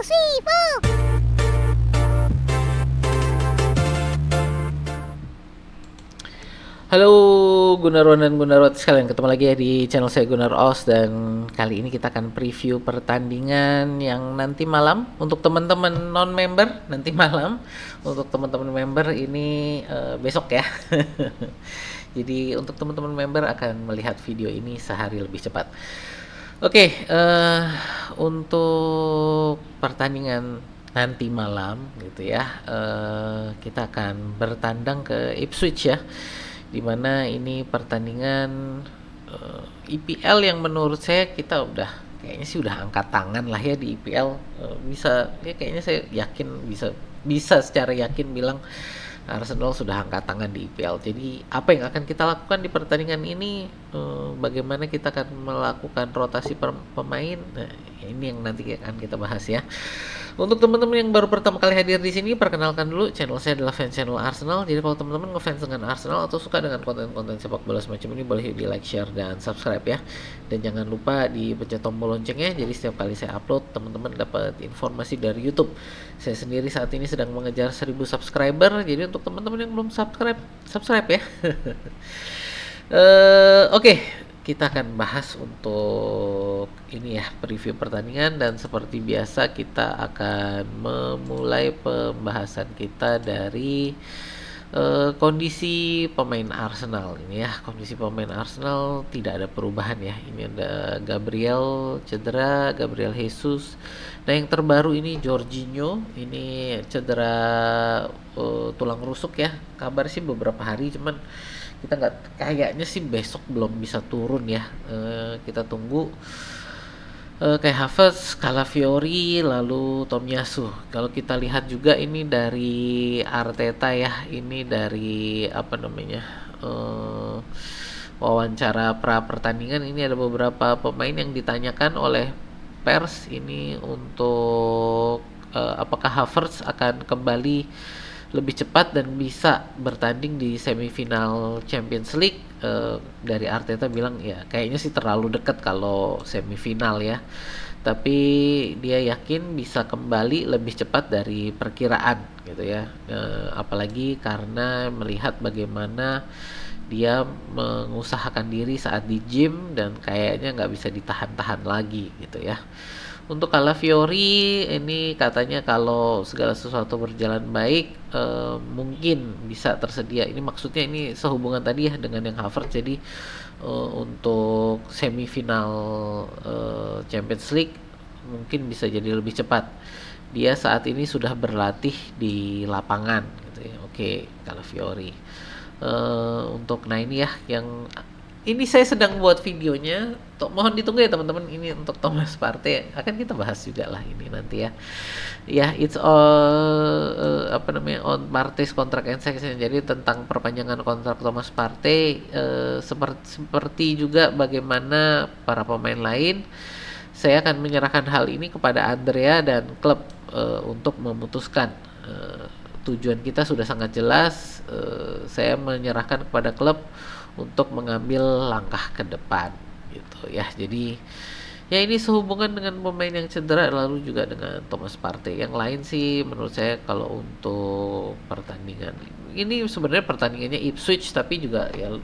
suivant. Halo Gunawan dan Gunarwati sekalian, ketemu lagi ya di channel saya Gunar Os, dan kali ini kita akan preview pertandingan yang nanti malam untuk teman-teman non-member. Nanti malam untuk teman-teman member ini besok ya. Jadi untuk teman-teman member akan melihat video ini sehari lebih cepat. Oke, untuk pertandingan nanti malam gitu ya, kita akan bertandang ke Ipswich ya, dimana ini pertandingan IPL yang menurut saya kita udah kayaknya sih udah angkat tangan lah ya di IPL. Bisa ya, kayaknya saya yakin bisa bisa secara yakin bilang Arsenal sudah angkat tangan di IPL. Jadi apa yang akan kita lakukan di pertandingan ini? Bagaimana kita akan melakukan rotasi pemain? Nah, ini yang nanti akan kita bahas ya. Untuk teman-teman yang baru pertama kali hadir di sini, perkenalkan dulu, channel saya adalah fans channel Arsenal. Jadi kalau teman-teman ngefans dengan Arsenal atau suka dengan konten-konten sepak bola semacam ini, boleh di like, share, dan subscribe ya. Dan jangan lupa dipencet tombol loncengnya. Jadi setiap kali saya upload, teman-teman dapat informasi dari YouTube. Saya sendiri saat ini sedang mengejar 1000 subscriber. Jadi untuk teman-teman yang belum subscribe, subscribe ya. Oke, kita akan bahas untuk ini ya, preview pertandingan, dan seperti biasa kita akan memulai pembahasan kita dari kondisi pemain Arsenal ini ya. Kondisi pemain Arsenal tidak ada perubahan ya. Ini ada Gabriel cedera, Gabriel Jesus. Nah, yang terbaru ini Jorginho, ini cedera tulang rusuk ya. Kabar sih beberapa hari, cuman kita nggak, kayaknya sih besok belum bisa turun ya. Kita tunggu. Kayak Havertz, Calafiori, lalu Tomiyasu. Kalau kita lihat juga ini dari Arteta ya, ini dari apa namanya, wawancara pra pertandingan, ini ada beberapa pemain yang ditanyakan oleh pers ini untuk apakah Havertz akan kembali lebih cepat dan bisa bertanding di semifinal Champions League. Dari Arteta bilang ya kayaknya sih terlalu dekat kalau semifinal ya, tapi dia yakin bisa kembali lebih cepat dari perkiraan gitu ya. Apalagi karena melihat bagaimana dia mengusahakan diri saat di gym dan kayaknya nggak bisa ditahan-tahan lagi gitu ya. Untuk Calafiori ini katanya kalau segala sesuatu berjalan baik, mungkin bisa tersedia. Ini maksudnya ini sehubungan tadi ya dengan yang Havertz. Jadi untuk semifinal Champions League mungkin bisa jadi lebih cepat. Dia saat ini sudah berlatih di lapangan gitu ya. Oke, Calafiori. Untuk nah ini ya yang ini saya sedang buat videonya. Mohon ditunggu ya teman-teman. Ini untuk Thomas Partey akan kita bahas juga lah ini nanti ya. Ya, it's all apa namanya, on Partey's contract extension. Jadi tentang perpanjangan kontrak Thomas Partey, seperti juga bagaimana para pemain lain. Saya akan menyerahkan hal ini kepada Andrea dan klub untuk memutuskan. Tujuan kita sudah sangat jelas. Saya menyerahkan kepada klub untuk mengambil langkah ke depan gitu ya. Jadi ya ini sehubungan dengan pemain yang cedera, lalu juga dengan Thomas Partey. Yang lain sih menurut saya kalau untuk pertandingan ini sebenarnya pertandingannya Ipswich, tapi juga ya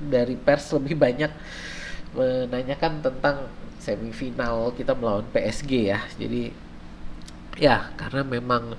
dari pers lebih banyak menanyakan tentang semifinal kita melawan PSG ya. Jadi ya karena memang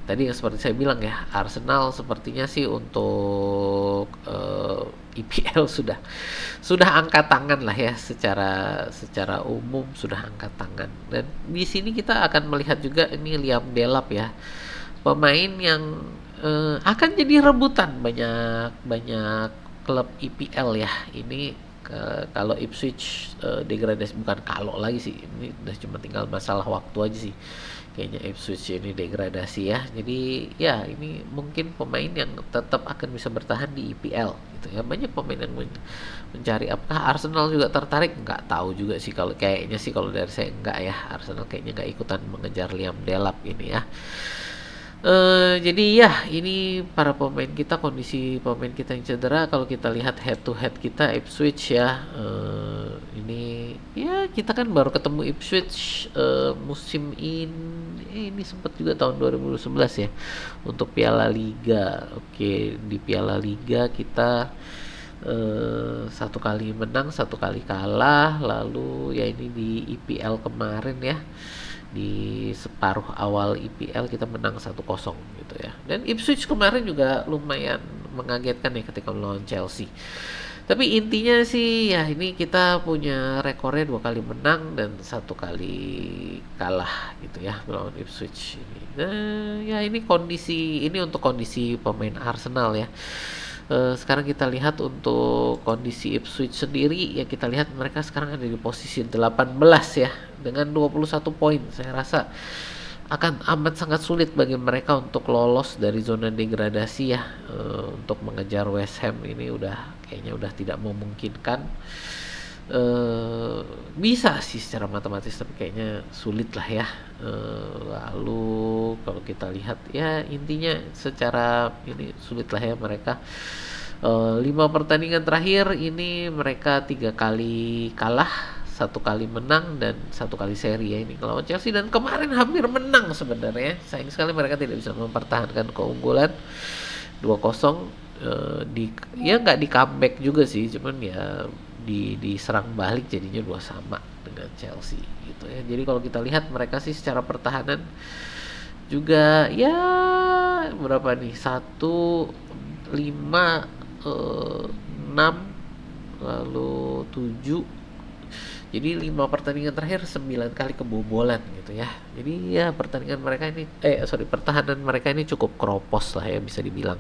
tadi yang seperti saya bilang ya, Arsenal sepertinya sih untuk IPL sudah angkat tangan lah ya, secara umum sudah angkat tangan. Dan di sini kita akan melihat juga ini Liam Delap ya, pemain yang akan jadi rebutan banyak banyak klub IPL ya. Ini kalau Ipswich degradasi, bukan kalau lagi sih, ini udah cuma tinggal masalah waktu aja sih kayaknya Ipswich ini degradasi ya. Jadi ya ini mungkin pemain yang tetap akan bisa bertahan di IPL gitu ya. Banyak pemain yang mencari. Apakah Arsenal juga tertarik? Nggak tahu juga sih, kalau kayaknya sih kalau dari saya enggak ya. Arsenal kayaknya nggak ikutan mengejar Liam Delap ini ya. Jadi ya ini para pemain kita, kondisi pemain kita yang cedera. Kalau kita lihat head to head kita Ipswich ya, ini ya kita kan baru ketemu Ipswich musim ini sempat juga tahun 2011 ya untuk Piala Liga. Oke, di Piala Liga kita satu kali menang, satu kali kalah. Lalu ya ini di IPL kemarin ya, di separuh awal IPL kita menang 1-0 gitu ya. Dan Ipswich kemarin juga lumayan mengagetkan ya ketika melawan Chelsea. Tapi intinya sih ya ini kita punya rekornya 2 kali menang dan 1 kali kalah gitu ya melawan Ipswich ini. Nah ya ini untuk kondisi pemain Arsenal ya. Sekarang kita lihat untuk kondisi Ipswich sendiri ya, kita lihat mereka sekarang ada di posisi 18 ya dengan 21 poin. Saya rasa akan amat sangat sulit bagi mereka untuk lolos dari zona degradasi ya. Untuk mengejar West Ham ini kayaknya udah tidak memungkinkan. Bisa sih secara matematis tapi kayaknya sulit lah ya. Lalu kalau kita lihat ya intinya secara ini sulit lah ya mereka. 5 pertandingan terakhir ini mereka 3 kali kalah, 1 kali menang dan 1 kali seri ya ini melawan Chelsea, dan kemarin hampir menang sebenarnya. Sayang sekali mereka tidak bisa mempertahankan keunggulan 2-0. Ya nggak di comeback juga sih, cuman ya diserang balik jadinya 2-2 dengan Chelsea gitu ya. Jadi kalau kita lihat mereka sih secara pertahanan juga ya berapa nih, 1-5, 6, lalu 7. Jadi 5 pertandingan terakhir 9 kali kebobolan gitu ya. Jadi ya pertahanan mereka ini cukup keropos lah ya bisa dibilang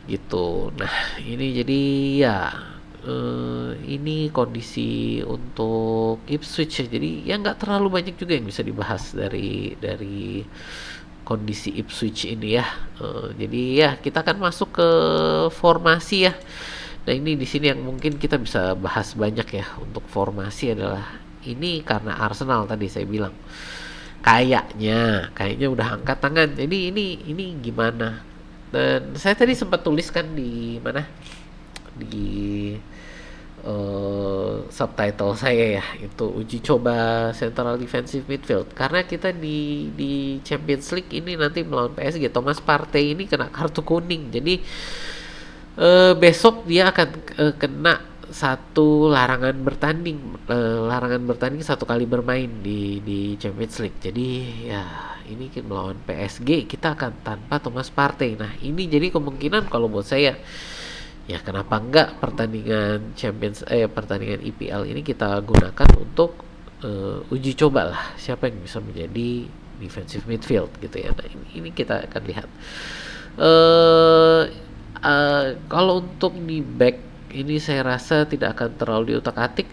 gitu. Nah ini jadi ya ini kondisi untuk Ipswich ya. Jadi ya nggak terlalu banyak juga yang bisa dibahas dari kondisi Ipswich ini ya. Jadi ya kita akan masuk ke formasi ya. Nah ini di sini yang mungkin kita bisa bahas banyak ya. Untuk formasi adalah ini karena Arsenal tadi saya bilang kayaknya udah angkat tangan. Jadi ini gimana? Dan saya tadi sempat tuliskan di mana, di subtitle saya ya, itu uji coba central defensive midfield, karena kita di Champions League ini nanti melawan PSG. Thomas Partey ini kena kartu kuning, jadi besok dia akan kena larangan bertanding 1 kali bermain di Champions League. Jadi ya ini melawan PSG kita akan tanpa Thomas Partey. Nah ini jadi kemungkinan kalau buat saya ya kenapa enggak pertandingan pertandingan IPL ini kita gunakan untuk uji coba lah siapa yang bisa menjadi defensive midfield gitu ya. Nah ini kita akan lihat. Kalau untuk di back ini saya rasa tidak akan terlalu diutak-atik.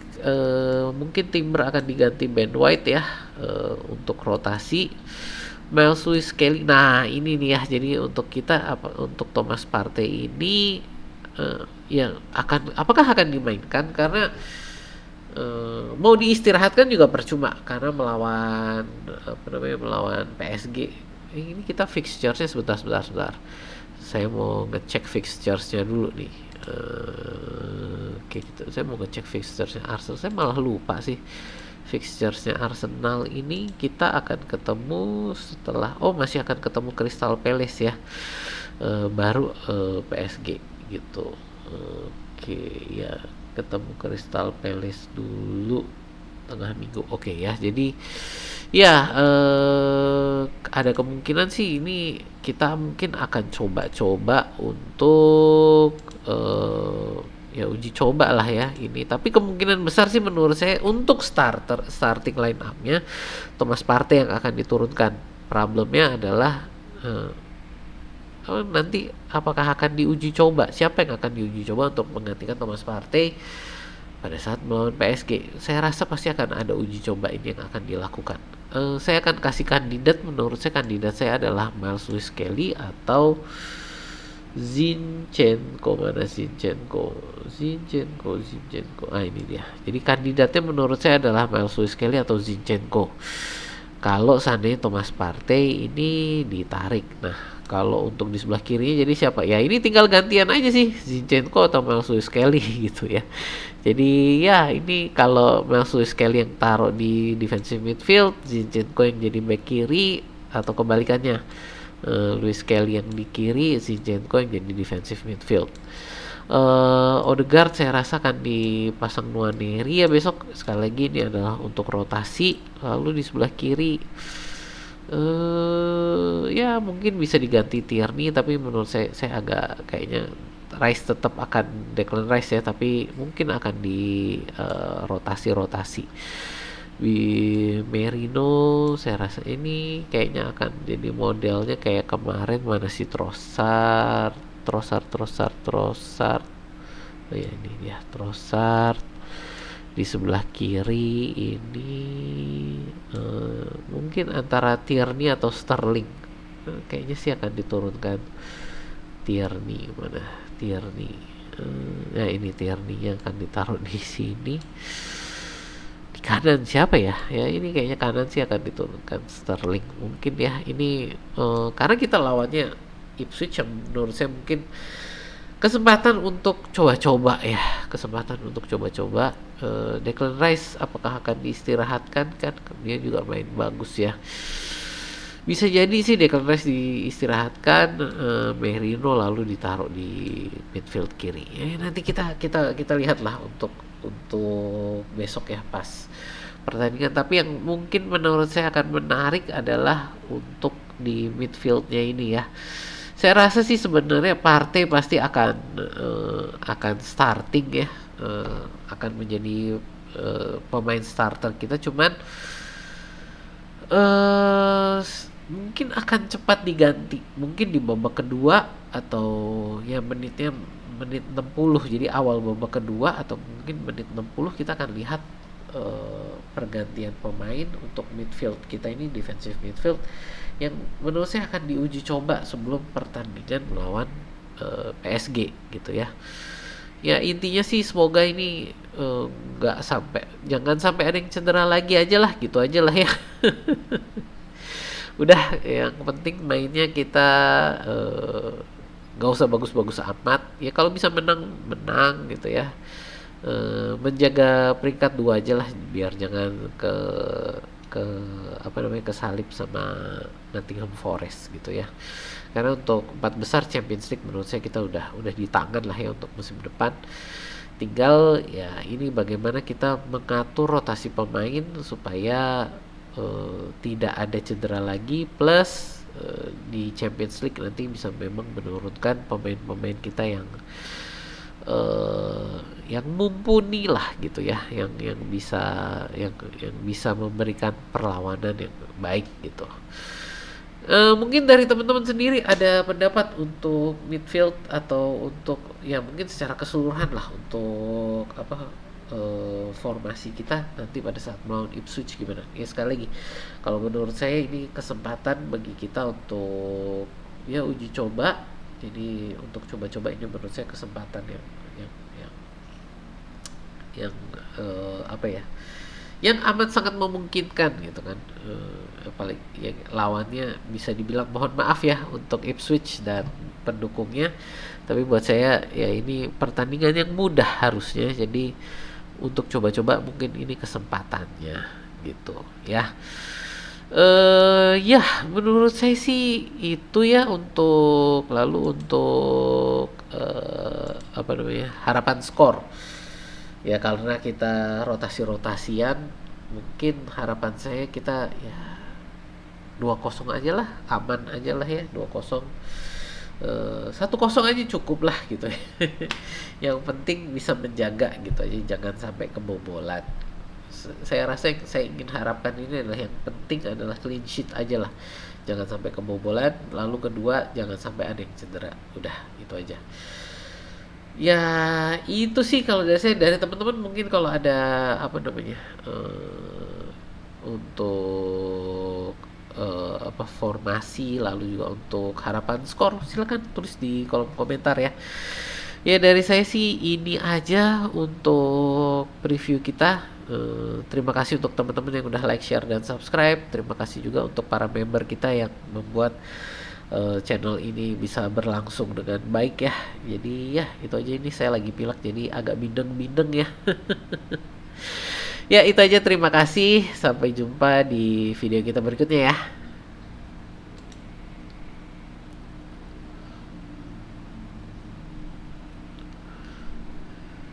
Mungkin Timber akan diganti Ben White ya untuk rotasi. Miles Lewis Kelly. Nah ini nih ya, jadi untuk kita untuk Thomas Partey ini ya apakah akan dimainkan, karena mau diistirahatkan juga percuma karena melawan PSG. Ini kita fixture-nya sebentar. Saya mau ngecek fixture-nya dulu nih. Oke gitu. Saya mau ngecek fixture-nya Arsenal. Saya malah lupa sih. Fixture-nya Arsenal ini kita akan ketemu masih akan ketemu Crystal Palace ya. Baru PSG gitu. Oke ya, ketemu Crystal Palace dulu tengah minggu. Oke ya, jadi ya ada kemungkinan sih ini kita mungkin akan coba untuk ya uji coba lah ya ini. Tapi kemungkinan besar sih menurut saya untuk starting line up-nya Thomas Partey yang akan diturunkan. Problemnya adalah nanti apakah akan diuji coba, siapa yang akan diuji coba untuk menggantikan Thomas Partey pada saat melawan PSG. Saya rasa pasti akan ada uji coba ini yang akan dilakukan. Saya akan kasih kandidat. Menurut saya kandidat saya adalah Miles Lewis Kelly atau Zinchenko. Mana Zinchenko? Ini dia. Jadi kandidatnya menurut saya adalah Miles Lewis Kelly atau Zinchenko kalau seandainya Thomas Partey ini ditarik. Nah Kalau untuk di sebelah kirinya jadi siapa? Ya ini tinggal gantian aja sih, Zinchenko atau Maximus Kelly gitu ya. Jadi ya ini kalau Maximus Kelly yang taruh di defensive midfield, Zinchenko yang jadi back kiri, atau kebalikannya, Luis Kelly yang di kiri, Zinchenko yang jadi defensive midfield. Odegaard saya rasa akan dipasang Nwaneri ya besok. Sekali lagi ini adalah untuk rotasi. Lalu di sebelah kiri ya mungkin bisa diganti Tierney, tapi menurut saya agak kayaknya Rice tetap akan Declan Rice ya, tapi mungkin akan di rotasi-rotasi. Di Merino saya rasa ini kayaknya akan jadi modelnya kayak kemarin, mana si Trossard. Oh ya ini dia Trossard. Di sebelah kiri ini mungkin antara Tierney atau Sterling. Kayaknya sih akan diturunkan Tierney. Mana Tierney? Nah ini Tierney yang akan ditaruh di sini. Di kanan siapa ya? Ya ini kayaknya kanan sih akan diturunkan Sterling mungkin ya. Ini karena kita lawannya Ipswich yang menurut saya mungkin kesempatan untuk coba-coba ya, Declan Rice apakah akan diistirahatkan, kan dia juga main bagus ya. Bisa jadi sih Declan Rice diistirahatkan, Merino lalu ditaruh di midfield kiri. Nanti kita lihatlah untuk besok ya pas pertandingan. Tapi yang mungkin menurut saya akan menarik adalah untuk di midfieldnya ini ya. Saya rasa sih sebenarnya Partey pasti akan starting ya, akan menjadi pemain starter kita. Cuman mungkin akan cepat diganti, mungkin di babak kedua atau ya menit 60. Jadi awal babak kedua atau mungkin menit 60 kita akan lihat pergantian pemain untuk midfield kita ini, defensive midfield, yang menurut saya akan diuji coba sebelum pertandingan melawan PSG gitu ya. Ya intinya sih semoga ini jangan sampai ada yang cedera lagi aja lah, gitu aja lah ya. Udah, yang penting mainnya kita nggak usah bagus-bagus amat ya, kalau bisa menang gitu ya. Menjaga peringkat 2 aja lah, biar jangan ke kesalip sama Nottingham Forest gitu ya. Karena untuk 4 besar Champions League menurut saya kita udah di tangan lah ya untuk musim depan. Tinggal ya ini bagaimana kita mengatur rotasi pemain supaya tidak ada cedera lagi, plus di Champions League nanti bisa memang menurunkan pemain-pemain kita yang mumpuni lah gitu ya, yang bisa memberikan perlawanan yang baik gitu. Mungkin dari teman-teman sendiri ada pendapat untuk midfield atau untuk ya mungkin secara keseluruhan lah untuk formasi kita nanti pada saat melawan Ipswich gimana? Ya sekali lagi, kalau menurut saya ini kesempatan bagi kita untuk ya uji coba. Jadi untuk coba-coba ini menurut saya kesempatan yang yang amat sangat memungkinkan gitu kan. Paling ya, lawannya bisa dibilang mohon maaf ya untuk Ipswich dan pendukungnya, tapi buat saya ya ini pertandingan yang mudah harusnya. Jadi untuk coba-coba mungkin ini kesempatannya gitu ya. Ya menurut saya sih itu ya. Untuk harapan skor ya, karena kita rotasi-rotasian, mungkin harapan saya kita ya 2-0 aja lah, aman aja lah ya, 2-0. 1-0 aja cukup lah gitu ya. Yang penting bisa menjaga gitu aja, jangan sampai kebobolan. Saya rasa yang saya ingin harapkan ini adalah, yang penting adalah clean sheet aja lah, jangan sampai kebobolan. Lalu kedua, jangan sampai ada yang cedera. Udah itu aja ya. Itu sih kalau dari saya. Dari teman-teman mungkin kalau ada untuk formasi, lalu juga untuk harapan skor, silakan tulis di kolom komentar ya. Ya dari saya sih ini aja untuk preview kita. Terima kasih untuk teman-teman yang udah like, share, dan subscribe. Terima kasih juga untuk para member kita yang membuat channel ini bisa berlangsung dengan baik ya. Jadi ya itu aja, ini saya lagi pilek jadi agak bindeng-bindeng ya. Ya itu aja, terima kasih. Sampai jumpa di video kita berikutnya ya.